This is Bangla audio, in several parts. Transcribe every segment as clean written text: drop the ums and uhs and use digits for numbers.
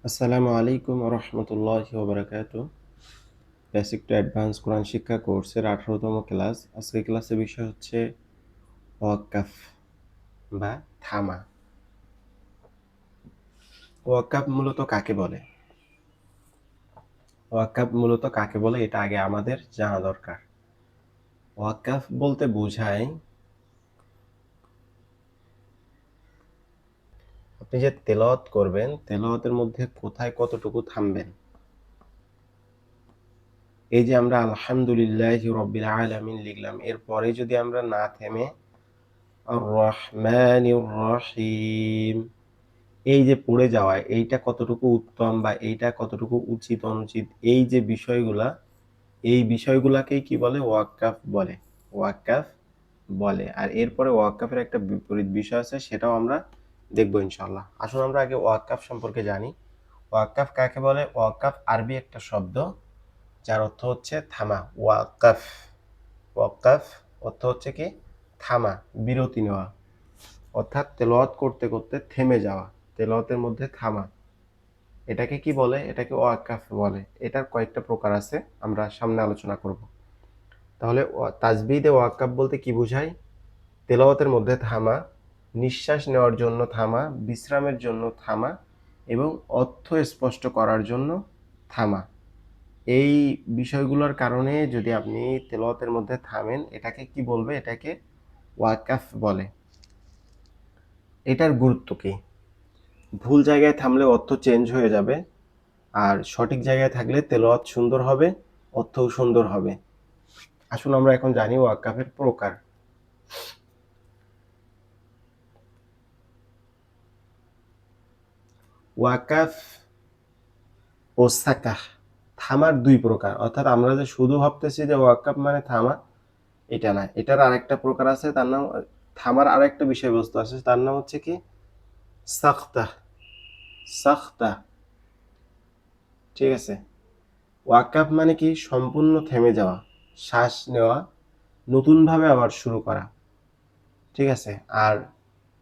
আসসালামু আলাইকুম রহমতুল্লাহি ওবারাকাতুহু। বেসিক টু অ্যাডভান্স কোরআন শিক্ষা কোর্সের 18তম ক্লাস। আজকে ক্লাসের বিষয় হচ্ছে ওয়াক্কাফ বা থামা। ওয়াক্কাফ মূলত কাকে বলে? ওয়াক্কাফ মূলত কাকে বলে এটা আগে আমাদের জানা দরকার। ওয়াক্কাফ বলতে বোঝায় আপনি যে তেলাওয়াত করবেন, তেলাওয়াতের মধ্যে কোথায় কতটুকু থামবেন। এই যে আমরা আলহামদুলিল্লাহি রাব্বিল আলামিন লিখলাম, এরপরে যদি আমরা না থেমে আর রহমানির রহিম এই যে পড়ে যাওয়া, এইটা কতটুকু উত্তম বা এইটা কতটুকু উচিত অনুচিত, এই যে বিষয়গুলা, এই বিষয়গুলাকেই কি বলে? ওয়াক্কাফ বলে। ওয়াক্কাফ বলে। আর এরপরে ওয়াক্কাফের একটা বিপরীত বিষয় আছে, সেটাও আমরা দেখবো ইনশাআল্লাহ। আসুন আমরা আগে ওয়াক্কাফ সম্পর্কে জানি। ওয়াক্কাফ কাকে বলে? ওয়াক্কাফ আরবি একটা শব্দ, যার অর্থ হচ্ছে থামা। ওয়াক্কাফ, ওয়াক্কাফ অর্থ হচ্ছে কি? থামা, বিরতি নেওয়া, অর্থাৎ তেলাওয়াত করতে করতে থেমে যাওয়া, তেলাওয়াতের মধ্যে থামা। এটাকে কি বলে? এটাকে ওয়াক্কাফ বলে। এটার কয়েকটা প্রকার আছে, আমরা সামনে আলোচনা করব। তাহলে তাজবিদে ওয়াক্কাফ বলতে কি বোঝায়? তেলাওয়াতের মধ্যে থামা, নিঃশ্বাস নেওয়ার জন্য থামা, বিশ্রামের জন্য থামা এবং অর্থ স্পষ্ট করার জন্য থামা। এই বিষয়গুলোর কারণে যদি আপনি তেলাওয়াতের মধ্যে থামেন, এটাকে কি বলবে? এটাকে ওয়াক্কাফ বলে। এটার গুরুত্ব কি? ভুল জায়গায় থামলে অর্থ চেঞ্জ হয়ে যাবে, আর সঠিক জায়গায় থাকলে তেলাওয়াত সুন্দর হবে, অর্থও সুন্দর হবে। আসুন আমরা এখন জানি ওয়াক্কাফের প্রকার। ওয়াকাফ ও সাকাহ, থামার দুই প্রকার। অর্থাৎ আমরা যে শুধু ভাবতেছি যে ওয়াক্কাফ মানে থামা, এটা না। এটার আরেকটা প্রকার আছে, তার নাম থামার আরেকটা বিষয়বস্তু আছে, তার নাম হচ্ছে কি? সাখতা। সাখতা, ঠিক আছে? ওয়াক্কাফ মানে কি? সম্পূর্ণ থেমে যাওয়া, শ্বাস নেওয়া, নতুনভাবে আবার শুরু করা, ঠিক আছে? আর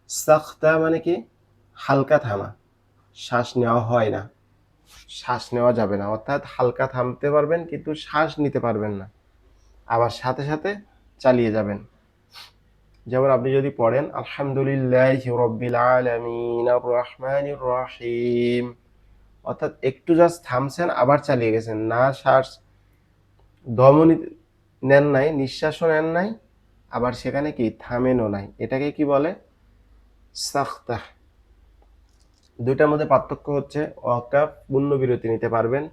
সাখতা মানে কি? হালকা থামা, শ্বাস নেওয়া হয় না, শ্বাস নেওয়া যাবে না, অর্থাৎ হালকা থামতে পারবেন কিন্তু শ্বাস নিতে পারবেন না, আবার সাথে সাথে চালিয়ে যাবেন। যেমন আপনি যদি পড়েন আলহামদুলিল্লাহি রাব্বিল আলামিন আর রহমানির রহিম, অর্থাৎ একটু জাস্ট থামছেন আবার চালিয়ে গেছেন, না শ্বাস দমও নেন নাই, নিঃশ্বাসও নেন নাই, আবার সেখানে কি থামেনও নাই, এটাকে কি বলে? সাখতাহ। দুইটার মধ্যে পার্থক্য হচ্ছে ওয়াক্কাফ পূর্ণ বিরতি নিতে পারবেন,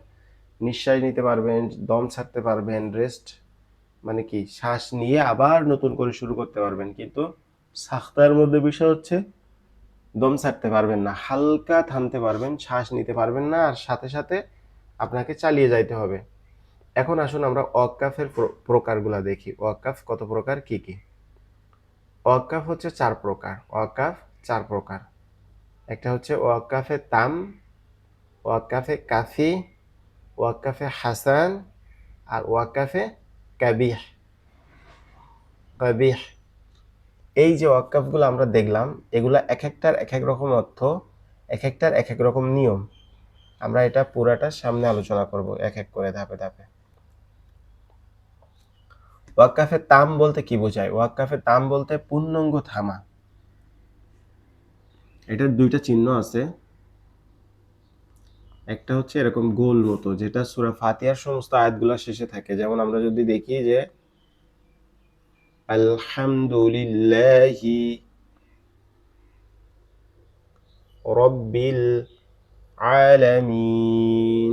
নিঃশ্বাস নিতে পারবেন, দম ছাড়তে পারবেন, রেস্ট মানে কি শ্বাস নিয়ে আবার নতুন করে শুরু করতে পারবেন। কিন্তু সাখতার মধ্যে বিষয় হচ্ছে দম ছাড়তে পারবেন না, হালকা থামতে পারবেন, শ্বাস নিতে পারবেন না, আর সাথে সাথে আপনাকে চালিয়ে যাইতে হবে। এখন আসুন আমরা ওয়াক্কাফের প্রকারগুলা দেখি। ওয়াক্কাফ কত প্রকার, কি কি? ওয়াক্কাফ হচ্ছে চার প্রকার। ওয়াক্কাফ চার প্রকার। একটা হচ্ছে ওয়াক্কাফে তাম, ওয়াক্কাফে কাফি, ওয়াক্কাফে হাসান, আর ওয়াক্কাফে কাবিহ। কাবিহ, এই যে ওয়াক্কাফগুলো আমরা দেখলাম, এগুলা এক একটার এক এক রকম অর্থ, এক একটার এক এক রকম নিয়ম। আমরা এটা পুরাটা সামনে আলোচনা করব এক এক করে, ধাপে ধাপে। ওয়াক্কাফে তাম বলতে কি বোঝায়? ওয়াক্কাফে তাম বলতে পূর্ণাঙ্গ থামা। এটার দুইটা চিহ্ন আছে। একটা হচ্ছে এরকম গোল মতো, যেটা সূরা ফাতিহার সমস্ত আয়াতগুলো শেষে থাকে। যেমন আমরা যদি দেখি যে আলহামদুলিল্লাহি রাব্বিল আলামিন,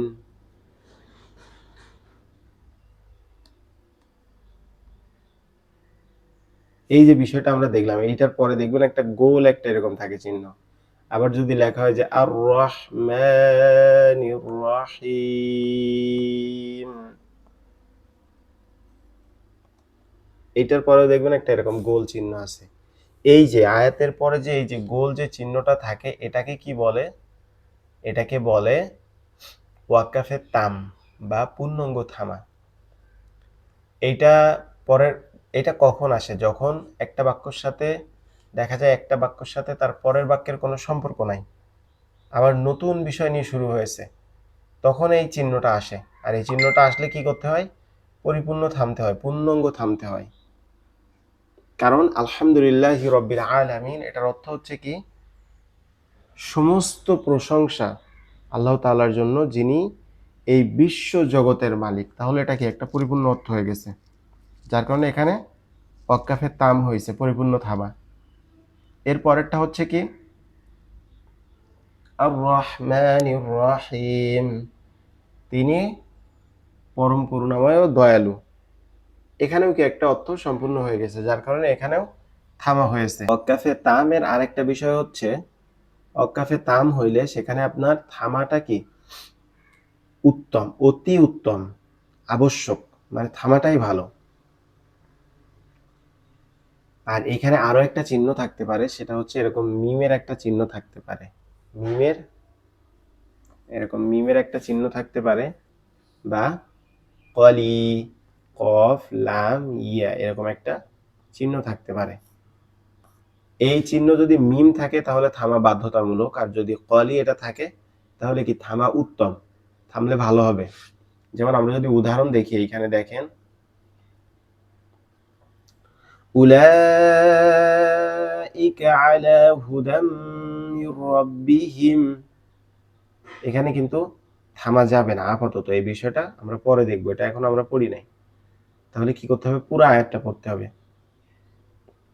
এই যে বিষয়টা আমরা দেখলাম, এইটার পরে দেখবেন একটা গোল একটা এরকম থাকে চিহ্ন। আবার যদি লেখা হয় যে আর রহমানির রহিম, এইটার পরেও দেখবেন একটা এরকম গোল চিহ্ন আছে। এই যে আয়াতের পরে যে এই যে গোল যে চিহ্নটা থাকে, এটাকে কি বলে? এটাকে বলে ওয়াক্কাফে তাম বা পূর্ণাঙ্গ থামা। এইটা পরের, এটা কখন আসে? যখন একটা বাক্যর সাথে দেখা যায় একটা বাক্যর সাথে তার পরের বাক্যের কোনো সম্পর্ক নাই, আবার নতুন বিষয় নিয়ে শুরু হয়েছে, তখন এই চিহ্নটা আসে। আর এই চিহ্নটা আসলে কি করতে হয়? পরিপূর্ণ থামতে হয়, পূর্ণাঙ্গ থামতে হয়। কারণ আলহামদুলিল্লাহি রব্বিল আলামিন এটার অর্থ হচ্ছে কি, সমস্ত প্রশংসা আল্লাহ তাআলার জন্য, যিনি এই বিশ্ব জগতের মালিক। তাহলে এটা কি একটা পরিপূর্ণ অর্থ হয়ে গেছে, যার কারণে এখানে ওয়াক্কাফে তাম হয়েছে, পরিপূর্ণ থামা। এর পরেরটা হচ্ছে কি, আর রহমানির রহিম, তিনি পরম করুণাময় ও দয়ালু। এখানেও কি একটা অর্থ সম্পূর্ণ হয়ে গেছে, যার কারণে এখানেও থামা হয়েছে। ওয়াক্কাফে তামের আরেকটা বিষয় হচ্ছে, ওয়াক্কাফে তাম হইলে সেখানে আপনার থামাটা কি উত্তম, অতি উত্তম, আবশ্যক, মানে থামাটাই ভালো। আর এখানে আরো একটা চিহ্ন থাকতে পারে, সেটা হচ্ছে এরকম মিমের একটা চিহ্ন থাকতে পারে, মিমের এরকম মিমের একটা চিহ্ন থাকতে পারে, বা কলি, কফ, লাম, ইয়া, এরকম একটা চিহ্ন থাকতে পারে। এই চিহ্ন যদি মিম থাকে তাহলে থামা বাধ্যতামূলক, আর যদি কলি এটা থাকে তাহলে কি থামা উত্তম, থামলে ভালো হবে। যেমন আমরা যদি উদাহরণ দেখি, এইখানে দেখেন, উলাইকা আলা হুদাম মির রাব্বিহিম, এখানে কিন্তু থামা যাবে না আপাতত। এই বিষয়টা আমরা পরে দেখবো, এটা এখন আমরা পড়ি নাই। তাহলে কি করতে হবে? পুরো আয়াতটা পড়তে হবে।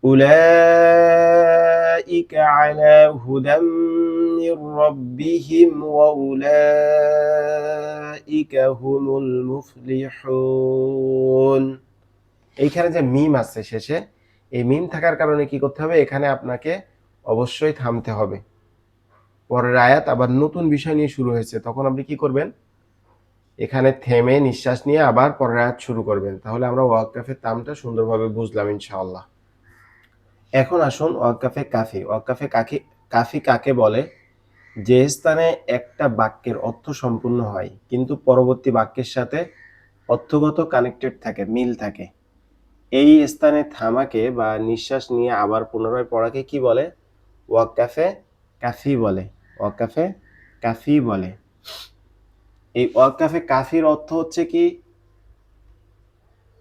উলাইকা আলা হুদাম মির রাব্বিহিম ওয়া উলাইকা হুমুল মুফলিহুন। এইখানে যে মিম আছে শেষে, এই মিম থাকার কারণে কি করতে হবে? এখানে আপনাকে অবশ্যই থামতে হবে। পরের আয়াত আবার নতুন বিষয় নিয়ে শুরু হয়েছে, তখন আপনি কি করবেন? এখানে থেমে নিঃশ্বাস নিয়ে আবার পরের আয়াত শুরু করবেন। তাহলে আমরা ওয়াক্কাফের তামটা সুন্দরভাবে বুঝলাম ইনশাআল্লাহ। এখন আসুন ওয়াক্কাফে কাফি। ওয়াক্কাফে কাফি কাকে বলে? যে স্থানে একটা বাক্যের অর্থ সম্পূর্ণ হয় কিন্তু পরবর্তী বাক্যের সাথে অর্থগত কানেক্টেড থাকে, মিল থাকে। এই স্থানে থামাকে বা নিঃশ্বাস নিয়ে আবার পুনরায় পড়াকে কি বলে? ওয়াক্কাফে কাফি বলে। ওয়াক্কাফে কাফি বলে। এই ওয়াক্কাফে কাফির অর্থ হচ্ছে কি,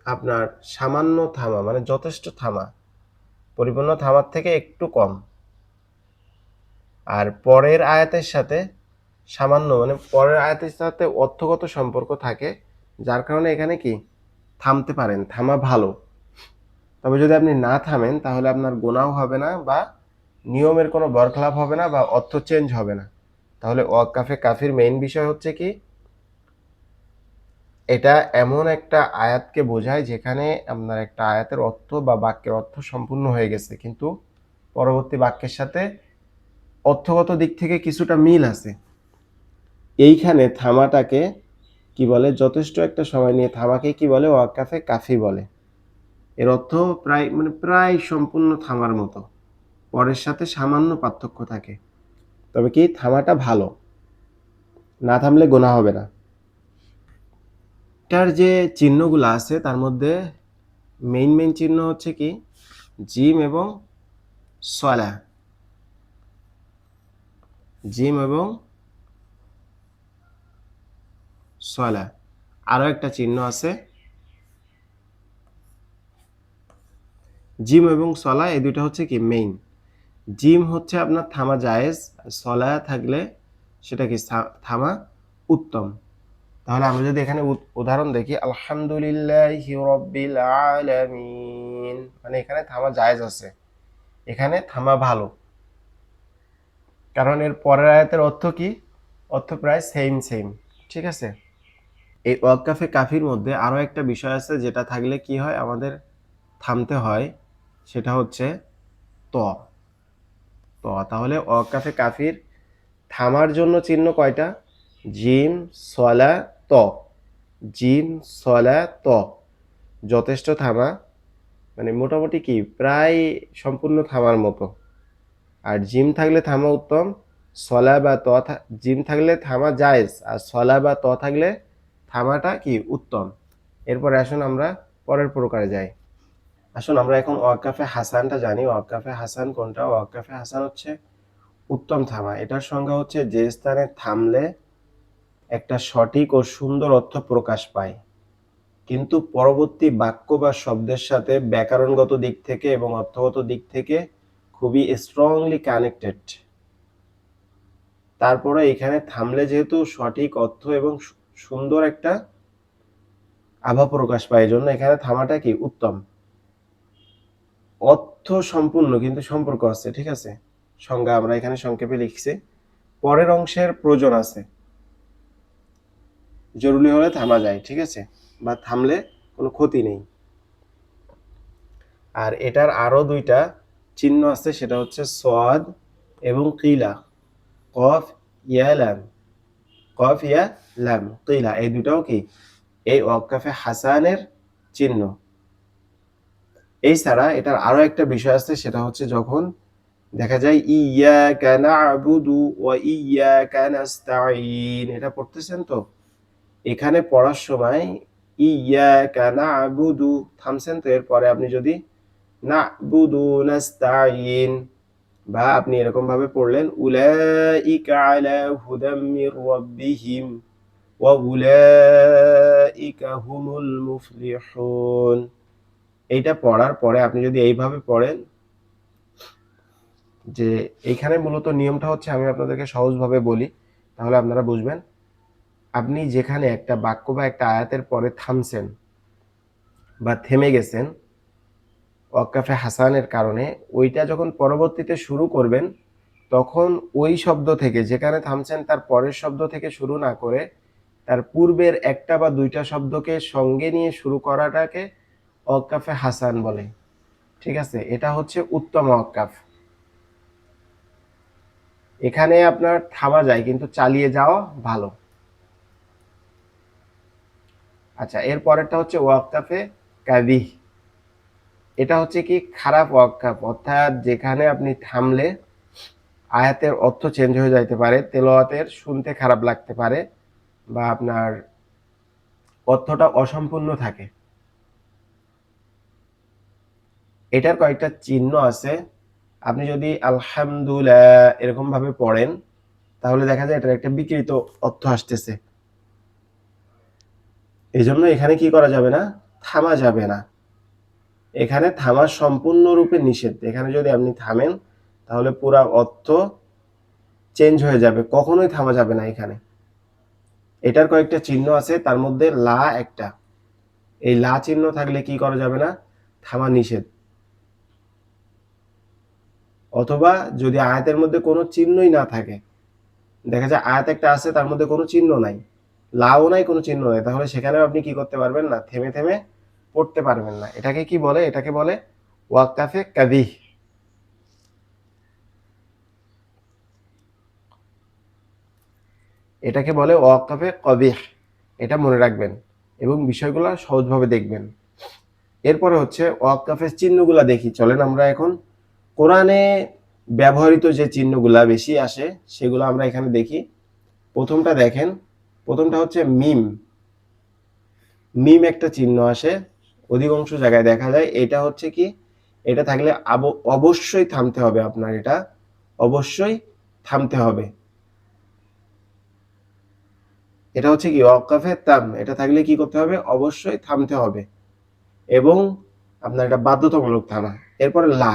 আপনার সামান্য থামা, মানে যথেষ্ট থামা, পরিপূর্ণ থামার থেকে একটু কম। আর পরের আয়াতের সাথে সামান্য, মানে পরের আয়াতের সাথে অর্থগত সম্পর্ক থাকে, যার কারণে এখানে কি থামতে পারেন, থামা ভালো। তবে যদি আপনি না থামেন তাহলে আপনার গুনাহ হবে না, বা নিয়মের কোনো বরখলাপ হবে না, বা অর্থ চেঞ্জ হবে না। তাহলে ওয়াক্কাফে কাফির মেইন বিষয় হচ্ছে কি, এটা এমন একটা আয়াতকে বোঝায় যেখানে আপনার একটা আয়াতের অর্থ বা বাক্যের অর্থ সম্পূর্ণ হয়ে গেছে, কিন্তু পরবর্তী বাক্যের সাথে অর্থগত দিক থেকে কিছুটা মিল আছে। এইখানে থামাটাকে কি বলে? যথেষ্ট একটা সময় নিয়ে থামাকে কি বলে? ওয়াক্কাফে কাফি বলে। এর অর্থ প্রায় সম্পূর্ণ থামার মতো, পরের সাথে সামান্য পার্থক্য থাকে। তবে কি থামাটা ভালো, না থামলে গোনা হবে না। এটার যে চিহ্নগুলো আছে তার মধ্যে মেইন চিহ্ন হচ্ছে কি, জিম এবং সলা। জিম এবং সলা। আরো একটা চিহ্ন আছে, জিম এবং সলা, এই দুটো হচ্ছে কি মেইন। জিম হচ্ছে আপনার থামা জায়েজ, আর সলা থাকলে সেটা কি থামা উত্তম। তাহলে আমরা যদি এখানে উদাহরণ দেখি, আলহামদুলিল্লাহি রাব্বিল আলামিন, মানে এখানে থামা জায়েজ আছে, এখানে থামা ভালো। কারণ এর পরের আয়াতের অর্থ কি? অর্থ প্রায় সেম। ঠিক আছে? এই ওয়াক্কাফে কাফির মধ্যে আরো একটা বিষয় আছে, যেটা থাকলে কি হয়, আমাদের থামতে হয়, সেটা হচ্ছে ত। তাহলে ওয়াক্কাফে কাফির থামার জন্য চিহ্ন কয়টা? জিম, সলা, ত। জিম, সলা, ত, যথেষ্ট থামা, মানে মোটামুটি কি প্রায় সম্পূর্ণ থামার মতো। আর জিম থাকলে থামা উত্তম, সলা বা ত, জিম থাকলে থামা জায়েজ, আর সলা বা ত থাকলে থামাটা কি উত্তম। এরপরে আসুন আমরা পরের প্রকারে যাই। আসুন আমরা এখন ওয়াক্কাফে হাসানটা জানি। ওয়াক্কাফে হাসান কোনটা? ওয়াক্কাফে হাসান হচ্ছে উত্তম থামা, এটার সংজ্ঞা হচ্ছে যে স্থানে থামলে একটা সঠিক ও সুন্দর অর্থ প্রকাশ পায়, কিন্তু পরবর্তী বাক্য বা শব্দের সাথে ব্যাকরণগত দিক থেকে এবং অর্থগত দিক থেকে খুবই স্ট্রংলি কানেক্টেড। তারপরে এখানে থামলে যেহেতু সঠিক অর্থ এবং সুন্দর একটা আভা প্রকাশ পায়, এই জন্য এখানে থামাটা কি উত্তম। অর্থ সম্পূর্ণ কিন্তু সম্পর্ক আছে, ঠিক আছে। সংজ্ঞা আমরা এখানে সংক্ষেপে লিখছি। পরের অংশের প্রয়োজন আছে, জরুরি হলে থামা যায়, ঠিক আছে, বা থামলে কোনো ক্ষতি নেই। আর এটার আরো দুইটা চিহ্ন আছে, সেটা হচ্ছে সদ এবং কিলা, কফ ইয়া লাম, কফ ইয়া লাম কিলা, এই দুটাও কি এই ওয়াক্কাফে হাসানের চিহ্ন। এছাড়া এটার আরো একটা বিষয় আছে, সেটা হচ্ছে যখন দেখা যায় ইয়াকা না'বুদু ওয়া ইয়াকা নাস্তাঈন, এটা পড়তেছেন তো, এখানে পড়ার সময় ইয়াকা না'বুদু থামছেন তো, এরপরে আপনি যদি না'বুদু নাস্তাঈন, বা আপনি এরকম ভাবে পড়লেন উলাইকা আলা হুদাম মির রাব্বিহিম ওয়া উলাইকা হুমুল মুফলিহুন, এইটা পড়ার পরে আপনি যদি এইভাবে পড়েন, যে এইখানে মূলত নিয়মটা হচ্ছে, আমি আপনাদেরকে সহজভাবে বলি তাহলে আপনারা বুঝবেন। আপনি যেখানে একটা বাক্য বা একটা আয়াতের পরে থামছেন বা থেমে গেছেন ওয়াক্কাফে হাসানের কারণে, ওইটা যখন পরবর্তীতে শুরু করবেন, তখন ওই শব্দ থেকে, যেখানে থামছেন তার পরের শব্দ থেকে শুরু না করে তার পূর্বের একটা বা দুইটা শব্দকে সঙ্গে নিয়ে শুরু করাটাকে ওয়াক্কাফে হাসান বলে, ঠিক আছে। এটা হচ্ছে উত্তম ওয়াক্কাফ। এখানে আপনার থামা যায় কিন্তু চালিয়ে যাওয়া ভালো। আচ্ছা, এর পরেরটা হচ্ছে ওয়াক্কাফে কাবিহ। এটা হচ্ছে কি খারাপ ওয়াক্কাফ, অর্থাৎ যেখানে আপনি থামলে আয়াতের অর্থ চেঞ্জ হয়ে যাইতে পারে, তেলাওয়াতের শুনতে খারাপ লাগতে পারে, বা আপনার অর্থটা অসম্পূর্ণ থাকে। এটার কয়েকটা চিহ্ন আছে। আপনি যদি আলহামদুলিল্লাহ এরকম ভাবে পড়েন, তাহলে দেখা যায় এটার একটা বিকৃত অর্থ আসতেছে। এই জন্য এখানে কি করা যাবে না, থামা যাবে না। এখানে থামা সম্পূর্ণরূপে নিষেধ। এখানে যদি আপনি থামেন তাহলে পুরা অর্থ চেঞ্জ হয়ে যাবে, কখনোই থামা যাবে না এখানে। এটার কয়েকটা চিহ্ন আছে, তার মধ্যে লা একটা। এই লা চিহ্ন থাকলে কি করা যাবে না, থামা নিষেধ। অথবা যদি আয়াতের মধ্যে কোনো চিহ্নই না থাকে, দেখা যায় আয়াত একটা আছে তার মধ্যে কোনো চিহ্ন নাই, লাও নাই, কোনো চিহ্ন নাই, তাহলে সেখানেও আপনি কি করতে পারবেন না, থেমে থেমে পড়তে পারবেন না। এটাকে কি বলে, এটাকে বলে ওয়াক্কাফে কাবিহ। এটাকে বলে ওয়াক্কাফে কবিহ, এটা মনে রাখবেন এবং বিষয়গুলো সহজভাবে দেখবেন। এরপরে হচ্ছে ওয়াক্কাফের চিহ্নগুলা দেখি, চলেন আমরা এখন কোরআনে ব্যবহৃত যে চিহ্নগুলা বেশি আসে সেগুলো আমরা এখানে দেখি। প্রথমটা দেখেন, প্রথমটা হচ্ছে মিম। মিম একটা চিহ্ন আসে, অধিকাংশ জায়গায় দেখা যায়। এটা হচ্ছে কি, এটা থাকলে অবশ্যই থামতে হবে আপনার, এটা অবশ্যই থামতে হবে। এটা হচ্ছে কি ওয়াক্কাফে তাম, এটা থাকলে কি করতে হবে, অবশ্যই থামতে হবে এবং আপনার এটা বাধ্যতামূলক থামা। এরপরে লা,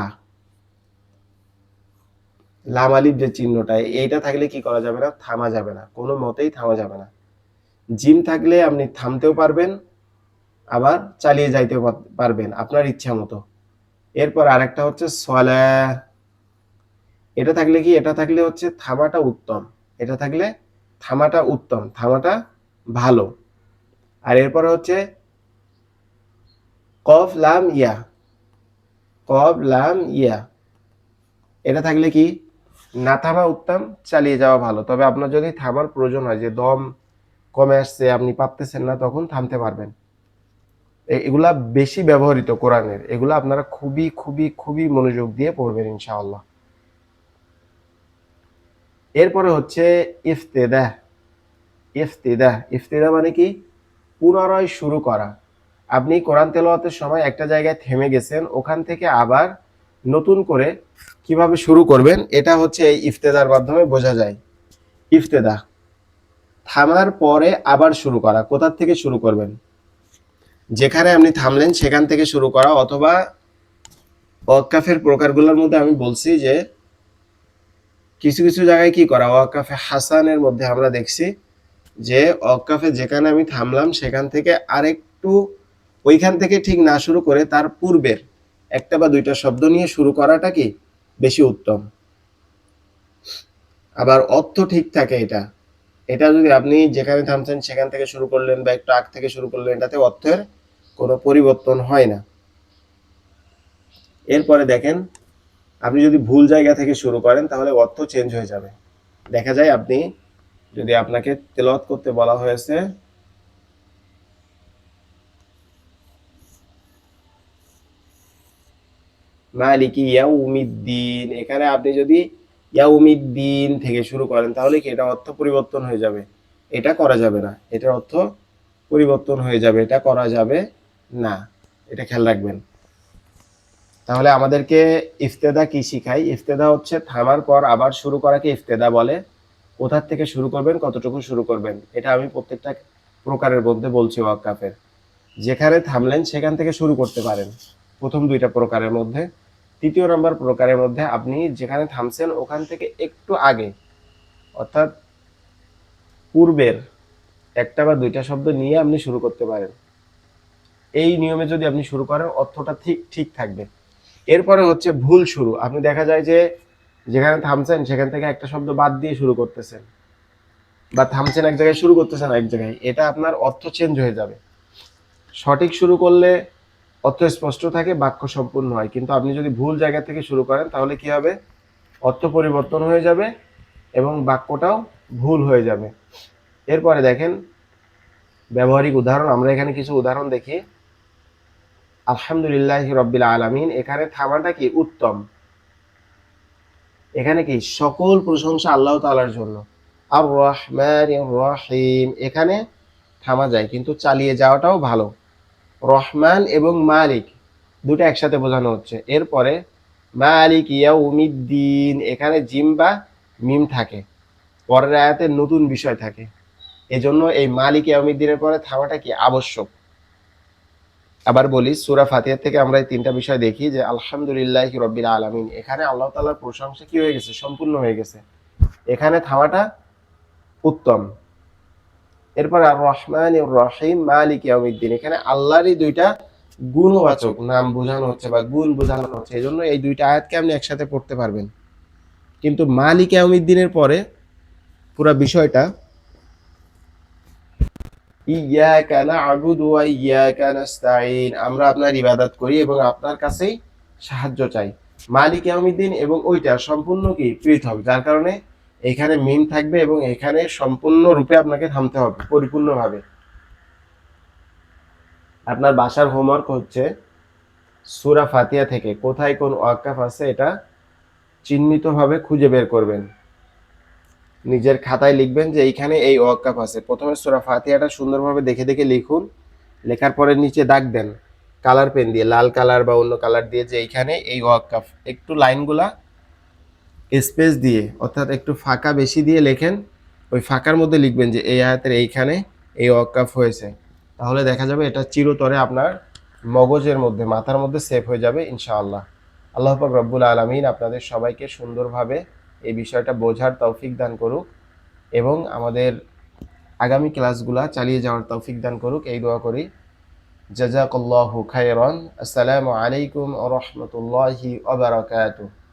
লাম আলিফ যে চিহ্নটা, এইটা থাকলে কি করা যাবে না, থামা যাবে না, কোনো মতেই থামা যাবে না। জিম থাকলে আপনি থামতেও পারবেন, আবার চালিয়ে যাইতে পারবেন আপনার ইচ্ছা মতো। এরপর আরেকটা হচ্ছে সলাহ। এটা থাকলে কি, এটা থাকলে হচ্ছে থামাটা উত্তম, এটা থাকলে থামাটা উত্তম, থামাটা ভালো। আর এরপরে হচ্ছে কফ লাম ইয়া, কফ লাম ইয়া, এটা থাকলে কি, না থামা উত্তম, চালিয়ে যাওয়া ভালো। তবে আপনার যদি থামার প্রয়োজন হয়, যে দম কমে আসছে আপনি পারতেছেন না, তখন থামতে পারবেন। এগুলা বেশি ব্যবহৃত কোরআনের, এগুলা আপনারা খুবই খুবই খুবই মনোযোগ দিয়ে পড়বেন ইনশাআল্লাহ। এরপরে হচ্ছে ইফতেদাহ। ইফতেদাহ, ইফতেদাহ মানে কি, পুনরায় শুরু করা। আপনি কোরআন তেলাওয়াতের সময় একটা জায়গায় থেমে গেছেন, ওখান থেকে আবার নতুন করে কিভাবে শুরু করবেন এটা হচ্ছে এই ইফতেদার মাধ্যমে বোঝা যায়। ইফতেদা, থামার পরে আবার শুরু করা। কোথা থেকে শুরু করবেন? যেখানে আপনি থামলেন সেখান থেকে শুরু করা, অথবা ওয়াক্কাফের প্রকারগুলোর মধ্যে আমি বলছি যে কিছু কিছু জায়গায় কি করা, ওয়াক্কাফে হাসানের মধ্যে আমরা দেখছি যে ওয়াক্কাফে যেখানে আমি থামলাম সেখান থেকে আরেকটু ওইখান থেকে ঠিক না শুরু করে তার পূর্বের একটা বা দুইটা শব্দ নিয়ে শুরু করাটা কি বেশি উত্তম। আবার অর্থ ঠিক থাকে এটা। এটা যদি আপনি যেখানে থামছেন সেখান থেকে শুরু করলেন বা একটু আগ থেকে শুরু করলেন, এটাতে অর্থের কোনো পরিবর্তন হয় না। এরপরে দেখেন, আপনি যদি ভুল জায়গা থেকে শুরু করেন তাহলে অর্থ চেঞ্জ হয়ে যাবে। দেখা যায় আপনি যদি আপনাকে তেলাওয়াত করতে বলা হয়েছে মালিকি ইয়াউমিদ্দিন, এখানে আপনি যদি ইয়াউমিদ্দিন থেকে শুরু করেন তাহলে কি এটা অর্থ পরিবর্তন হয়ে যাবে? এটা করা যাবে না, এটার অর্থ পরিবর্তন হয়ে যাবে, এটা করা যাবে না। এটা খেয়াল রাখবেন। তাহলে আমাদেরকে ইফতেদা কি শিখাই? ইফতেদা হচ্ছে থামার পর আবার শুরু করাকে ইফতেদা বলে। কোথা থেকে শুরু করবেন, কতটুকু শুরু করবেন, এটা আমি প্রত্যেকটা প্রকারের মধ্যে বলছি। ওয়াক্কাফের যেখানে থামলেন সেখান থেকে শুরু করতে পারেন প্রথম দুইটা প্রকারের মধ্যে। তৃতীয় নম্বর প্রকারের মধ্যে আপনি যেখানে থামছেন ওখান থেকে একটু আগে, অর্থাৎ পূর্বের একটা বা দুইটা শব্দ নিয়ে আপনি শুরু করতে পারেন। এই নিয়মে যদি আপনি শুরু করেন অর্থটা ঠিক ঠিক থাকবে। এরপরে হচ্ছে ভুল শুরু। আপনি দেখা যায় যে যেখানে থামছেন সেখান থেকে একটা শব্দ বাদ দিয়ে শুরু করতেছেন, বা থামছেন এক জায়গায় শুরু করতেছেন এক জায়গায়, এটা আপনার অর্থ চেঞ্জ হয়ে যাবে। সঠিক শুরু করলে অর্থ স্পষ্ট থাকে, বাক্য সম্পূর্ণ হয়। কিন্তু আপনি যদি ভুল জায়গা থেকে শুরু করেন তাহলে কি হবে? অর্থ পরিবর্তন হয়ে যাবে এবং বাক্যটাও ভুল হয়ে যাবে। এরপরে দেখেন ব্যবহারিক উদাহরণ। আমরা এখানে কিছু উদাহরণ দেখি। আলহামদুলিল্লাহি রাব্বিল আলামিন, এখানে থামাটা কি উত্তম। এখানে কি সকল প্রশংসা আল্লাহ তাআলার জন্য। আর রহমানির রহিম, এখানে থামা যায় কিন্তু চালিয়ে যাওয়াটাও ভালো। রহমান এবং মালিক দুটো একসাথে বোঝানো হচ্ছে। এরপরে মালিক ইয়াউমিদ্দিন, এখানে জিম বা মিম থাকে, পরের আয়াতে নতুন বিষয় থাকে, এজন্য এই মালিক ইয়াউমিদ্দিনের পরে থামাটা কি আবশ্যক। আবার বলি, সূরা ফাতিহা থেকে আমরা এই তিনটা বিষয় দেখি যে আলহামদুলিল্লাহি রাব্বিল আলামিন, এখানে আল্লাহ তাআলার প্রশংসা কি হয়ে গেছে? সম্পূর্ণ হয়ে গেছে। এখানে থামাটা উত্তম। এরপর আর রহমানির রহিম মালিক ইয়াউমিদ্দিন, এখানে আল্লাহরই দুইটা গুণবাচক নাম বোঝানো হচ্ছে বা গুণ বোঝানো হচ্ছে, এজন্য এই দুইটা আয়াতকে আপনি একসাথে পড়তে পারবেন। কিন্তু মালিক ইয়াউমিদ্দিনের পরে পুরো বিষয়টা ইয়াকা না'বুদু ওয়া ইয়াকা নাস্তাঈন, আমরা আপনার ইবাদত করি এবং আপনার কাছেই সাহায্য চাই। মালিক ইয়াউমিদ্দিন এবং ওইটা সম্পূর্ণ কি পৃথক, যার কারণে এখানে মিম থাকবে এবং এখানে সম্পূর্ণ রূপে আপনাকে থামতে হবে পরিপূর্ণভাবে। আপনার বাসার হোমওয়ার্ক হচ্ছে সূরা ফাতিহা থেকে কোথায় কোন ওয়াক্কাফ আছে এটা চিহ্নিতভাবে খুঁজে বের করবেন। নিজের খাতায় লিখবেন যে এইখানে এই ওয়াক্কাফ আছে। প্রথমে সূরা ফাতিহাটা সুন্দরভাবে দেখে দেখে লিখুন। লেখার পরে নিচে দাগ দেন কালার পেন দিয়ে, লাল কালার বা অন্য কালার দিয়ে, যে এইখানে এই ওয়াক্কাফ। একটু লাইনগুলা স্পেস দিয়ে, অর্থাৎ একটু ফাঁকা বেশি দিয়ে লেখেন। ওই ফাঁকার মধ্যে লিখবেন যে এই আয়াতের এইখানে এই ওয়াক্কাফ হয়েছে। তাহলে দেখা যাবে এটা চিরতরে আপনার মগজের মধ্যে, মাথার মধ্যে সেভ হয়ে যাবে ইনশাআল্লাহ। আল্লাহ পাক রব্বুল আলামিন আপনাদের সবাইকে সুন্দরভাবে এই বিষয়টা বোঝার তৌফিক দান করুক এবং আমাদের আগামী ক্লাসগুলা চালিয়ে যাওয়ার তৌফিক দান করুক, এই দোয়া করি। জাযাকাল্লাহু খাইরান। আসসালামু আলাইকুম ওয়া রাহমাতুল্লাহি ওয়া বারাকাতুহু।